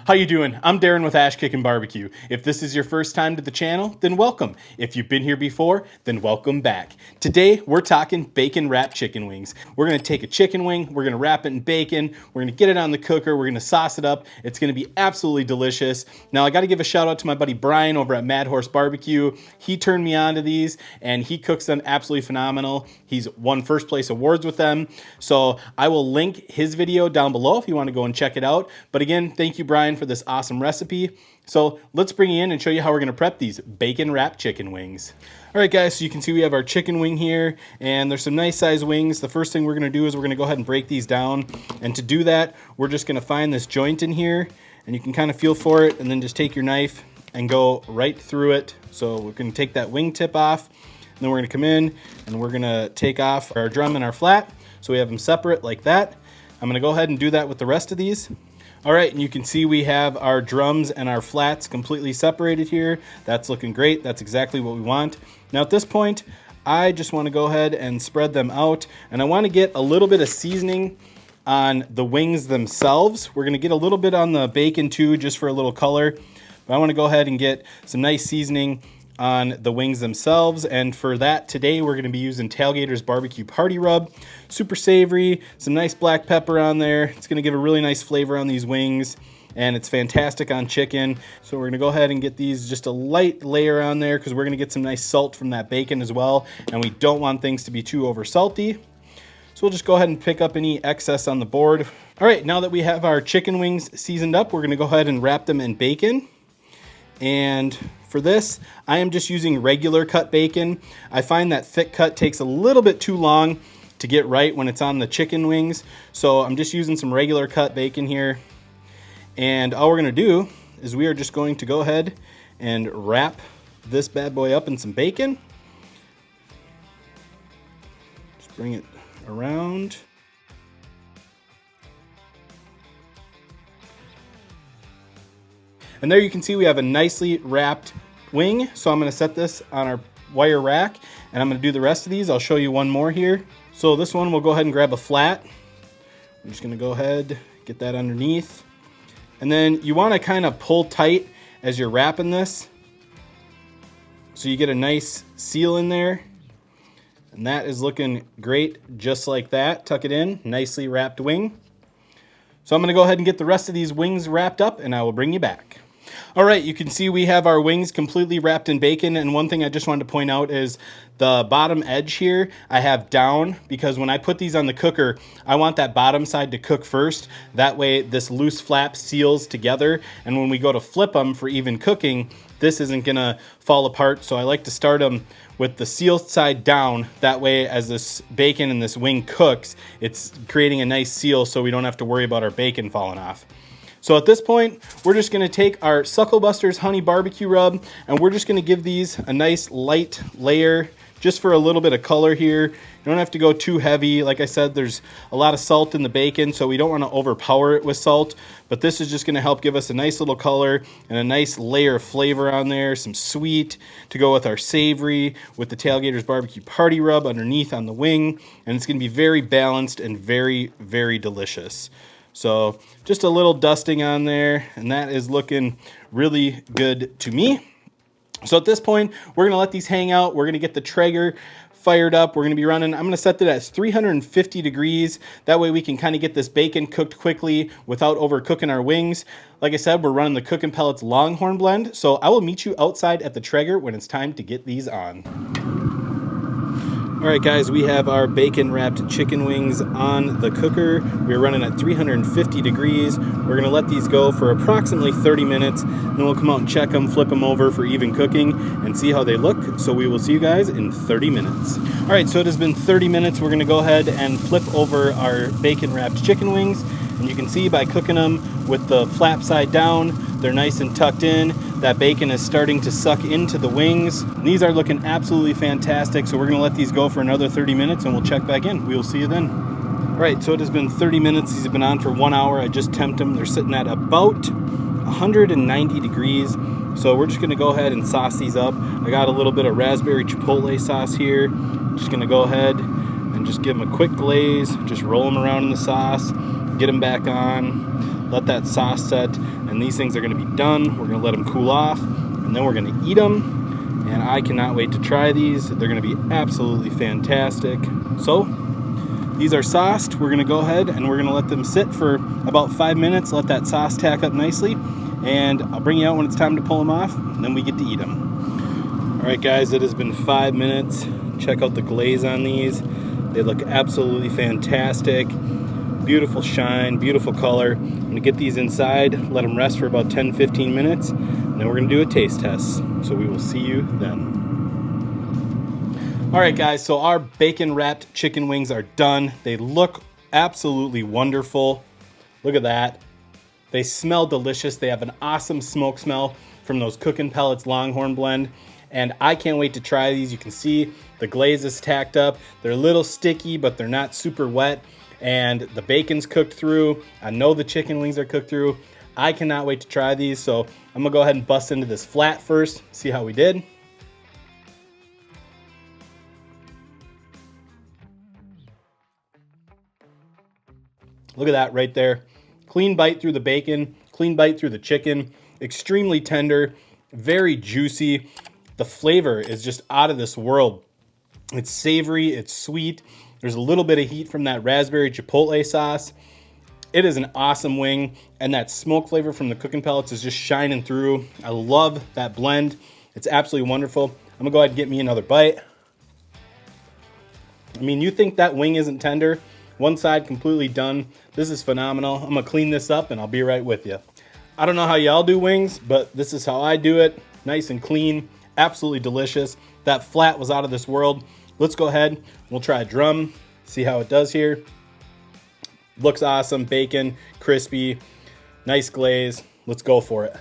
How you doing? I'm Darren with Kickin Barbecue. If this is your first time to the channel, then welcome. If you've been here before, then welcome back. Today, we're talking bacon wrapped chicken wings. We're gonna take a chicken wing, we're gonna wrap it in bacon, we're gonna get it on the cooker, we're gonna sauce it up. It's gonna be absolutely delicious. Now, I gotta give a shout out to my buddy Brian over at Mad Horse Barbecue. He turned me on to these and he cooks them absolutely phenomenal. He's won first place awards with them. So I will link his video down below if you wanna go and check it out. But again, thank you, Brian, for this awesome recipe. So let's bring you in and show you how we're gonna prep these bacon wrapped chicken wings. All right, guys, so you can see we have our chicken wing here, and there's some nice size wings. The first thing we're gonna do is we're gonna go ahead and break these down. And to do that, we're just gonna find this joint in here, and you can kind of feel for it, and then just take your knife and go right through it. So we're gonna take that wing tip off, and then we're gonna come in, and we're gonna take off our drum and our flat, so we have them separate like that. I'm gonna go ahead and do that with the rest of these. All right, and you can see we have our drums and our flats completely separated here. That's looking great. That's exactly what we want. Now at this point, I just want to go ahead and spread them out, and I want to get a little bit of seasoning on the wings themselves. We're going to get a little bit on the bacon too, just for a little color. But I want to go ahead and get some nice seasoning on the wings themselves, and for that today we're going to be using Tailgater's barbecue party rub. Super savory, some nice black pepper on there. It's going to give a really nice flavor on these wings, and it's fantastic on chicken. So we're going to go ahead and get these just a light layer on there because we're going to get some nice salt from that bacon as well, and we don't want things to be too over salty. So we'll just go ahead and pick up any excess on the board. All right, now that we have our chicken wings seasoned up, we're going to go ahead and wrap them in bacon. And for this, I am just using regular cut bacon. I find that thick cut takes a little bit too long to get right when it's on the chicken wings. So I'm just using some regular cut bacon here. And all we're gonna do is we are just going to go ahead and wrap this bad boy up in some bacon. Just bring it around. And there you can see we have a nicely wrapped wing. So I'm gonna set this on our wire rack, and I'm gonna do the rest of these. I'll show you one more here. So this one, we'll go ahead and grab a flat. I'm just gonna go ahead, get that underneath. And then you wanna kind of pull tight as you're wrapping this, so you get a nice seal in there. And that is looking great, just like that. Tuck it in, nicely wrapped wing. So I'm gonna go ahead and get the rest of these wings wrapped up, and I will bring you back. All right, you can see we have our wings completely wrapped in bacon, and one thing I just wanted to point out is the bottom edge here I have down, because when I put these on the cooker, I want that bottom side to cook first. That way this loose flap seals together, and when we go to flip them for even cooking, this isn't gonna fall apart. So I like to start them with the sealed side down. That way, as this bacon and this wing cooks, it's creating a nice seal so we don't have to worry about our bacon falling off. So at this point, we're just gonna take our SuckleBuster's honey barbecue rub, and we're just gonna give these a nice light layer just for a little bit of color here. You don't have to go too heavy. Like I said, there's a lot of salt in the bacon, so we don't wanna overpower it with salt, but this is just gonna help give us a nice little color and a nice layer of flavor on there, some sweet to go with our savory, with the Tailgater's barbecue party rub underneath on the wing, and it's gonna be very balanced and very, very delicious. So just a little dusting on there, and that is looking really good to me. So at this point, we're gonna let these hang out. We're gonna get the Traeger fired up. We're gonna be running, I'm gonna set that at 350 degrees. That way we can kind of get this bacon cooked quickly without overcooking our wings. Like I said, we're running the Cookin' Pellets Longhorn blend. So I will meet you outside at the Traeger when it's time to get these on. All right, guys, we have our bacon wrapped chicken wings on the cooker. We're running at 350 degrees. We're gonna let these go for approximately 30 minutes. Then we'll come out and check them, flip them over for even cooking, and see how they look. So we will see you guys in 30 minutes. All right, so it has been 30 minutes. We're gonna go ahead and flip over our bacon wrapped chicken wings. And you can see by cooking them with the flap side down, they're nice and tucked in. That bacon is starting to suck into the wings. And these are looking absolutely fantastic. So we're gonna let these go for another 30 minutes and we'll check back in. We will see you then. All right, so it has been 30 minutes. These have been on for 1 hour. I just temped them. They're sitting at about 190 degrees. So we're just gonna go ahead and sauce these up. I got a little bit of raspberry chipotle sauce here. Just gonna go ahead and just give them a quick glaze. Just roll them around in the sauce, get them back on. let that sauce set, and these things are gonna be done. We're gonna let them cool off, and then we're gonna eat them. And I cannot wait to try these. They're gonna be absolutely fantastic. So, these are sauced. We're gonna go ahead and we're gonna let them sit for about 5 minutes, let that sauce tack up nicely, and I'll bring you out when it's time to pull them off, and then we get to eat them. All right, guys, it has been 5 minutes. Check out the glaze on these. They look absolutely fantastic. Beautiful shine, beautiful color. I'm gonna get these inside, let them rest for about 10-15 minutes, and then we're gonna do a taste test. So we will see you then. All right, guys, so our bacon wrapped chicken wings are done. They look absolutely wonderful. Look at that. They smell delicious. They have an awesome smoke smell from those Cookin' Pellets Longhorn blend. And I can't wait to try these. You can see the glaze is tacked up. They're a little sticky, but they're not super wet. And the bacon's cooked through. I know the chicken wings are cooked through. I cannot wait to try these. So I'm gonna go ahead and bust into this flat first, see how we did. Look at that right there. Clean bite through the bacon, clean bite through the chicken, extremely tender, very juicy. The flavor is just out of this world. It's savory, it's sweet. There's a little bit of heat from that raspberry chipotle sauce. It is an awesome wing, and that smoke flavor from the Cookin' Pellets is just shining through. I love that blend. It's absolutely wonderful. I'm gonna go ahead and get me another bite. I mean, you think that wing isn't tender? One side completely done. This is phenomenal. I'm gonna clean this up and I'll be right with you. I don't know how y'all do wings, but this is how I do it. Nice and clean, absolutely delicious. That flat was out of this world. Let's go ahead, we'll try a drum, see how it does here. Looks awesome, bacon, crispy, nice glaze. Let's go for it.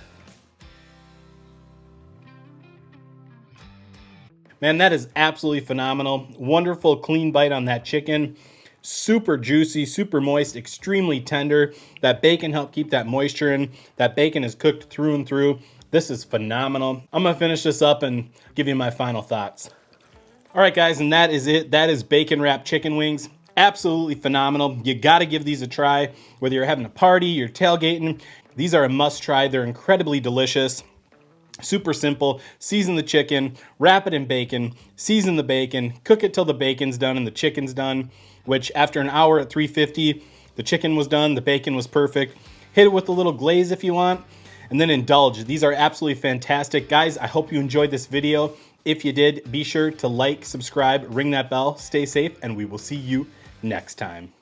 Man, that is absolutely phenomenal. Wonderful clean bite on that chicken. Super juicy, super moist, extremely tender. That bacon helped keep that moisture in. That bacon is cooked through and through. This is phenomenal. I'm gonna finish this up and give you my final thoughts. All right, guys, and that is it. That is bacon wrapped chicken wings. Absolutely phenomenal. You gotta give these a try. Whether you're having a party, you're tailgating, these are a must try. They're incredibly delicious. Super simple. Season the chicken, wrap it in bacon, season the bacon, cook it till the bacon's done and the chicken's done, which after an hour at 350, the chicken was done, the bacon was perfect. Hit it with a little glaze if you want, and then indulge. These are absolutely fantastic. Guys, I hope you enjoyed this video. If you did, be sure to like, subscribe, ring that bell, stay safe, and we will see you next time.